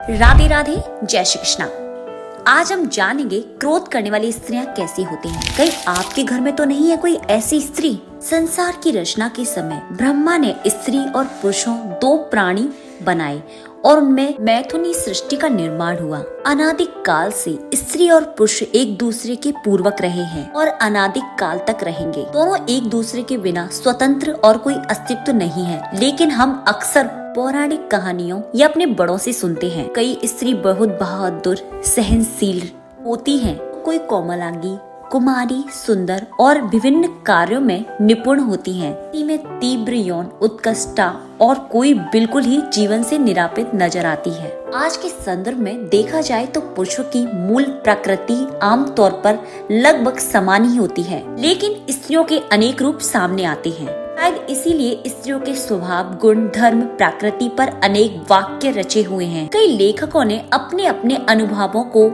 राधे राधे, जय श्री कृष्णा। आज हम जानेंगे क्रोध करने वाली स्त्रियां कैसी होती हैं। कहीं आपके घर में तो नहीं है कोई ऐसी स्त्री? संसार की रचना के समय ब्रह्मा ने स्त्री और पुरुषों दो प्राणी बनाए और उनमें मैथुनी सृष्टि का निर्माण हुआ। अनादिक काल से स्त्री और पुरुष एक दूसरे के पूर्वक रहे हैं और अनादिक काल तक रहेंगे। दोनों एक दूसरे के बिना स्वतंत्र और कोई अस्तित्व नहीं है। लेकिन हम अक्सर पौराणिक कहानियों या अपने बड़ों से सुनते हैं कई स्त्री बहुत बहादुर सहनशील होती हैं, कोई कोमलांगी, कुमारी, सुंदर और विभिन्न कार्यों में निपुण होती हैं। किसी में तीव्र यौन उत्कृष्टता और कोई बिल्कुल ही जीवन से निरापित नजर आती है। आज के संदर्भ में देखा जाए तो पुरुषों की मूल प्रकृति आमतौर पर लगभग समान ही होती है, लेकिन स्त्रियों के अनेक रूप सामने आते हैं। शायद इसीलिए स्त्रियों के स्वभाव, गुण, धर्म, प्रकृति पर अनेक वाक्य रचे हुए हैं। कई लेखकों ने अपने अपने अनुभवों को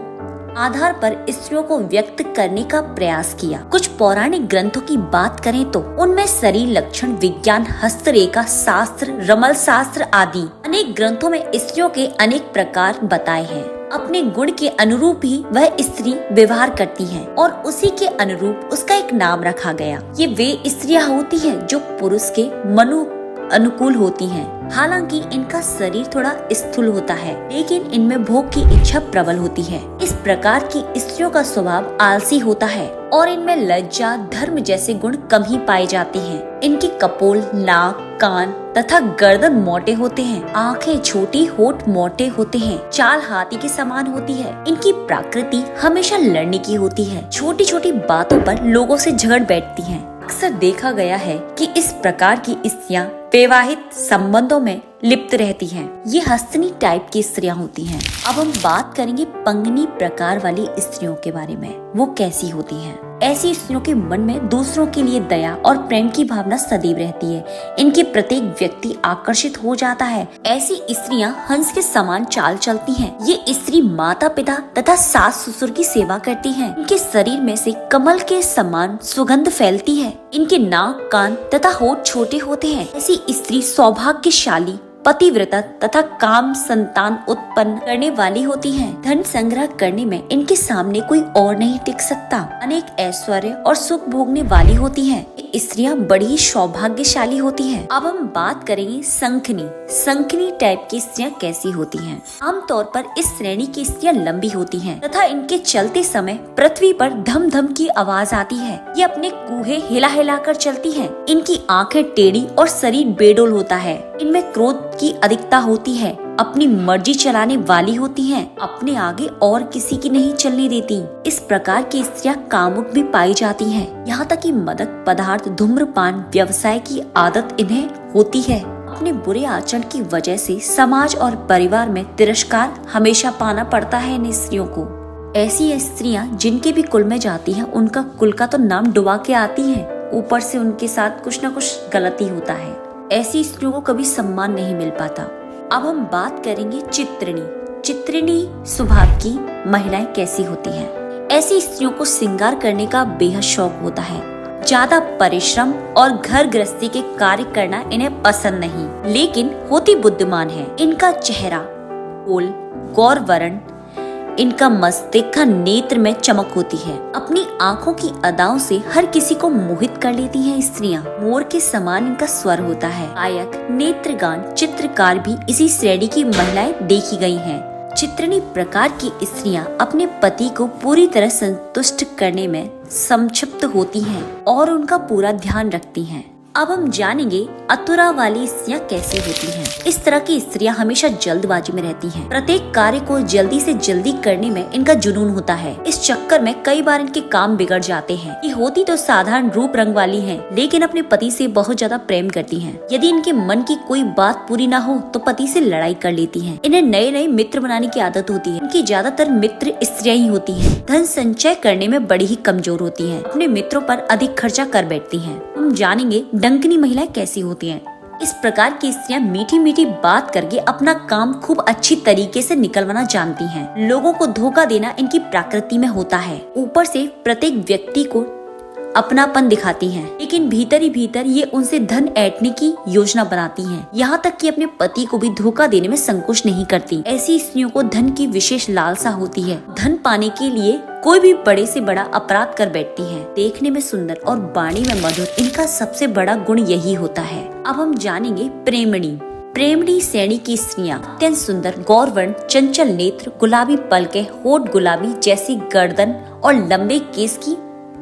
आधार पर स्त्रियों को व्यक्त करने का प्रयास किया। कुछ पौराणिक ग्रंथों की बात करें तो उनमें शरीर लक्षण विज्ञान, हस्तरेखा शास्त्र, रमल शास्त्र आदि अनेक ग्रंथों में स्त्रियों के अनेक प्रकार बताए हैं। अपने गुण के अनुरूप ही वह स्त्री व्यवहार करती है और उसी के अनुरूप उसका एक नाम रखा गया। ये वे स्त्रियां होती हैं जो पुरुष के मनु अनुकूल होती हैं। हालांकि इनका शरीर थोड़ा स्थूल होता है, लेकिन इनमें भोग की इच्छा प्रबल होती है। इस प्रकार की स्त्रियों का स्वभाव आलसी होता है और इनमें लज्जा, धर्म जैसे गुण कम ही पाए जाते हैं। इनके कपोल, नाक, कान तथा गर्दन मोटे होते हैं, आंखें छोटी, होठ मोटे होते हैं, चाल हाथी के समान होती है। इनकी प्रकृति हमेशा लड़ने की होती है, छोटी छोटी बातों पर लोगों से झगड़ बैठती हैं। अक्सर देखा गया है कि इस प्रकार की स्त्रियां वैवाहिक संबंधों में लिप्त रहती हैं। ये हस्तनी टाइप की स्त्रियां होती हैं। अब हम बात करेंगे पंगनी प्रकार वाली स्त्रियों के बारे में। वो कैसी होती हैं? ऐसी स्त्रियों के मन में दूसरों के लिए दया और प्रेम की भावना सदैव रहती है। इनके प्रत्येक व्यक्ति आकर्षित हो जाता है। ऐसी स्त्रियां हंस के समान चाल चलती हैं। ये स्त्री माता पिता तथा सास ससुर की सेवा करती हैं। इनके शरीर में से कमल के समान सुगंध फैलती है। इनके नाक, कान तथा होठ छोटे होते हैं। ऐसी स्त्री सौभाग्यशाली, पतिव्रता तथा काम संतान उत्पन्न करने वाली होती हैं। धन संग्रह करने में इनके सामने कोई और नहीं टिक सकता। अनेक ऐश्वर्य और सुख भोगने वाली होती हैं। स्त्रियां बड़ी सौभाग्यशाली होती हैं। अब हम बात करेंगे संखनी टाइप की स्त्रियां कैसी होती हैं। आमतौर पर इस श्रेणी की स्त्रियां लंबी होती हैं तथा इनके चलते समय पृथ्वी पर धम धम की आवाज आती है। ये अपने कूहे हिला हिला कर चलती हैं। इनकी आंखें टेढ़ी और शरीर बेडोल होता है। इनमें क्रोध की अधिकता होती है, अपनी मर्जी चलाने वाली होती हैं, अपने आगे और किसी की नहीं चलने देती। इस प्रकार की स्त्रियां कामुक भी पाई जाती हैं। यहाँ तक कि मदक पदार्थ, धूम्रपान व्यवसाय की आदत इन्हें होती है। अपने बुरे आचरण की वजह से समाज और परिवार में तिरस्कार हमेशा पाना पड़ता है इन स्त्रियों को। ऐसी स्त्रियां जिनके भी कुल में जाती हैं, उनका कुल का तो नाम डुबा के आती हैं। ऊपर से उनके साथ कुछ न कुछ गलती होता है। ऐसी स्त्रियों को कभी सम्मान नहीं मिल पाता। अब हम बात करेंगे चित्रिणी स्वभाव की महिलाएं कैसी होती हैं। ऐसी स्त्रियों को श्रृंगार करने का बेहद शौक होता है। ज्यादा परिश्रम और घर गृहस्थी के कार्य करना इन्हें पसंद नहीं, लेकिन होती बुद्धिमान है। इनका चेहरा गोल गौर वर्ण, इनका मस्तिष्क नेत्र में चमक होती है। अपनी आंखों की अदाओं से हर किसी को मोहित कर लेती हैं स्त्रियां। मोर के समान इनका स्वर होता है। गायक, नेत्रगान, चित्रकार भी इसी श्रेणी की महिलाएं देखी गई हैं। चित्रिणी प्रकार की स्त्रियां अपने पति को पूरी तरह संतुष्ट करने में संक्षिप्त होती हैं और उनका पूरा ध्यान रखती हैं। अब हम जानेंगे आतुरा वाली स्त्रियां कैसी होती हैं। इस तरह की स्त्रियां हमेशा जल्दबाजी में रहती हैं। प्रत्येक कार्य को जल्दी से जल्दी करने में इनका जुनून होता है। इस चक्कर में कई बार इनके काम बिगड़ जाते हैं। ये होती तो साधारण रूप रंग वाली हैं, लेकिन अपने पति से बहुत ज्यादा प्रेम करती हैं। यदि इनके मन की कोई बात पूरी ना हो तो पति से लड़ाई कर लेती हैं। इन्हें नए नए मित्र बनाने की आदत होती है। इनकी ज्यादातर मित्र स्त्रियां ही होती हैं। धन संचय करने में बड़ी ही कमजोर होती हैं। अपने मित्रों पर अधिक खर्चा कर बैठती हैं। हम जानेंगे डंकनी महिलाएं कैसी होती हैं। इस प्रकार की स्त्रियां मीठी मीठी बात करके अपना काम खूब अच्छी तरीके से निकलवाना जानती हैं। लोगों को धोखा देना इनकी प्रकृति में होता है। ऊपर से प्रत्येक व्यक्ति को अपनापन दिखाती हैं, लेकिन भीतर ही भीतर ये उनसे धन ऐंठने की योजना बनाती हैं। यहाँ तक कि अपने पति को भी धोखा देने में संकोच नहीं करती। ऐसी स्त्रियों को धन की विशेष लालसा होती है। धन पाने के लिए कोई भी बड़े से बड़ा अपराध कर बैठती हैं। देखने में सुंदर और वाणी में मधुर, इनका सबसे बड़ा गुण यही होता है। अब हम जानेंगे प्रेमणी श्रेणी की स्त्रियां अत्यंत सुंदर, गौरवर्ण, चंचल नेत्र, गुलाबी पलके, होठ गुलाबी जैसी गर्दन और लंबे केस की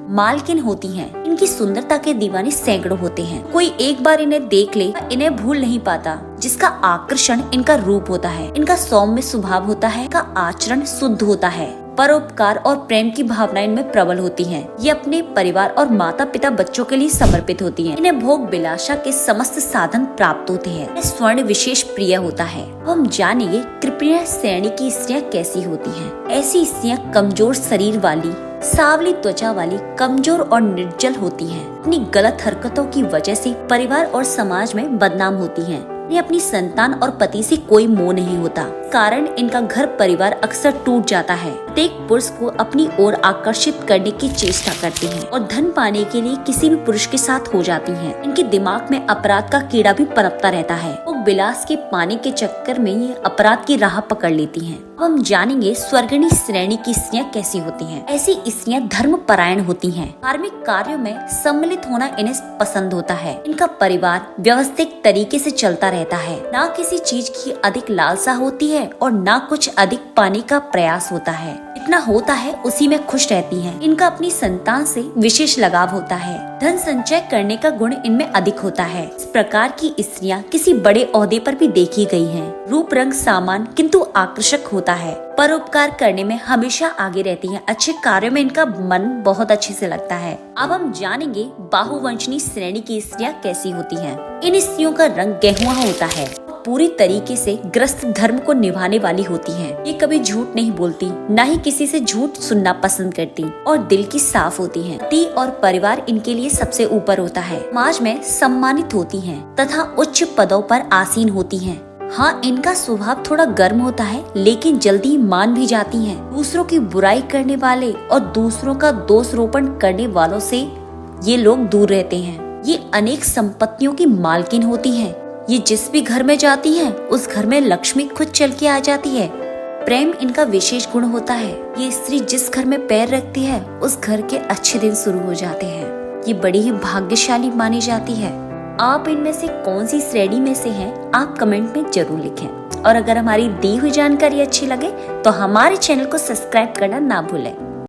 मालकिन होती हैं। इनकी सुंदरता के दीवाने सैकड़ों होते हैं। कोई एक बार इन्हें देख ले इन्हें भूल नहीं पाता। जिसका आकर्षण इनका रूप होता है। इनका सौम्य स्वभाव होता है। इनका आचरण शुद्ध होता है। परोपकार और प्रेम की भावना इनमें प्रबल होती है। ये अपने परिवार और माता पिता बच्चों के लिए समर्पित होती हैं। इन्हें भोग विलासा के समस्त साधन प्राप्त होते हैं। स्वर्ण विशेष प्रिय होता है। हम जानेंगे कृपया श्रेणी की स्त्रियां कैसी होती हैं। ऐसी स्त्रियां कमजोर शरीर वाली, सांवली त्वचा वाली, कमजोर और निर्जल होती हैं। अपनी गलत हरकतों की वजह से परिवार और समाज में बदनाम होती हैं। इन्हें अपनी संतान और पति से कोई मोह नहीं होता, कारण इनका घर परिवार अक्सर टूट जाता है। प्रत्येक पुरुष को अपनी ओर आकर्षित करने की चेष्टा करती हैं और धन पाने के लिए किसी भी पुरुष के साथ हो जाती हैं। इनके दिमाग में अपराध का कीड़ा भी पनपता रहता है। वो विलास के पाने के चक्कर में ये अपराध की राह पकड़ लेती हैं। अब हम जानेंगे स्वर्गीय श्रेणी की स्त्रियां कैसी होती हैं। ऐसी स्त्रियां धर्म परायण होती हैं। धार्मिक कार्यों में सम्मिलित होना इन्हें पसंद होता है। इनका परिवार व्यवस्थित तरीके से चलता रहता है। ना किसी चीज की अधिक लालसा होती है और ना कुछ अधिक पाने का प्रयास होता है। इतना होता है उसी में खुश रहती हैं। इनका अपनी संतान से विशेष लगाव होता है। धन संचय करने का गुण इनमें अधिक होता है। इस प्रकार की स्त्रियां किसी बड़े ओहदे पर भी देखी गई हैं। रूप रंग सामान किंतु आकर्षक होता है। परोपकार करने में हमेशा आगे रहती हैं। अच्छे कार्यों में इनका मन बहुत अच्छे से लगता है। अब हम जानेंगे बाहुवंशनी श्रेणी की स्त्रियां कैसी होती हैं। इन स्त्रियों का रंग गेहुआ होता है। पूरी तरीके से ग्रस्त धर्म को निभाने वाली होती हैं। ये कभी झूठ नहीं बोलती, न ही किसी से झूठ सुनना पसंद करती और दिल की साफ होती हैं। पति और परिवार इनके लिए सबसे ऊपर होता है। समाज में सम्मानित होती हैं तथा उच्च पदों पर आसीन होती हैं। हाँ, इनका स्वभाव थोड़ा गर्म होता है, लेकिन जल्दी मान भी जाती हैं। दूसरों की बुराई करने वाले और दूसरों का दोषारोपण करने वालों से ये लोग दूर रहते हैं। ये अनेक संपत्तियों की मालकिन होती हैं। ये जिस भी घर में जाती हैं, उस घर में लक्ष्मी खुद चल के आ जाती है। प्रेम इनका विशेष गुण होता है। ये स्त्री जिस घर में पैर रखती है, उस घर के अच्छे दिन शुरू हो जाते हैं। ये बड़ी ही भाग्यशाली मानी जाती है। आप इनमें से कौन सी श्रेणी में से हैं, आप कमेंट में जरूर लिखें। और अगर हमारी दी हुई जानकारी अच्छी लगे तो हमारे चैनल को सब्सक्राइब करना ना भूलें।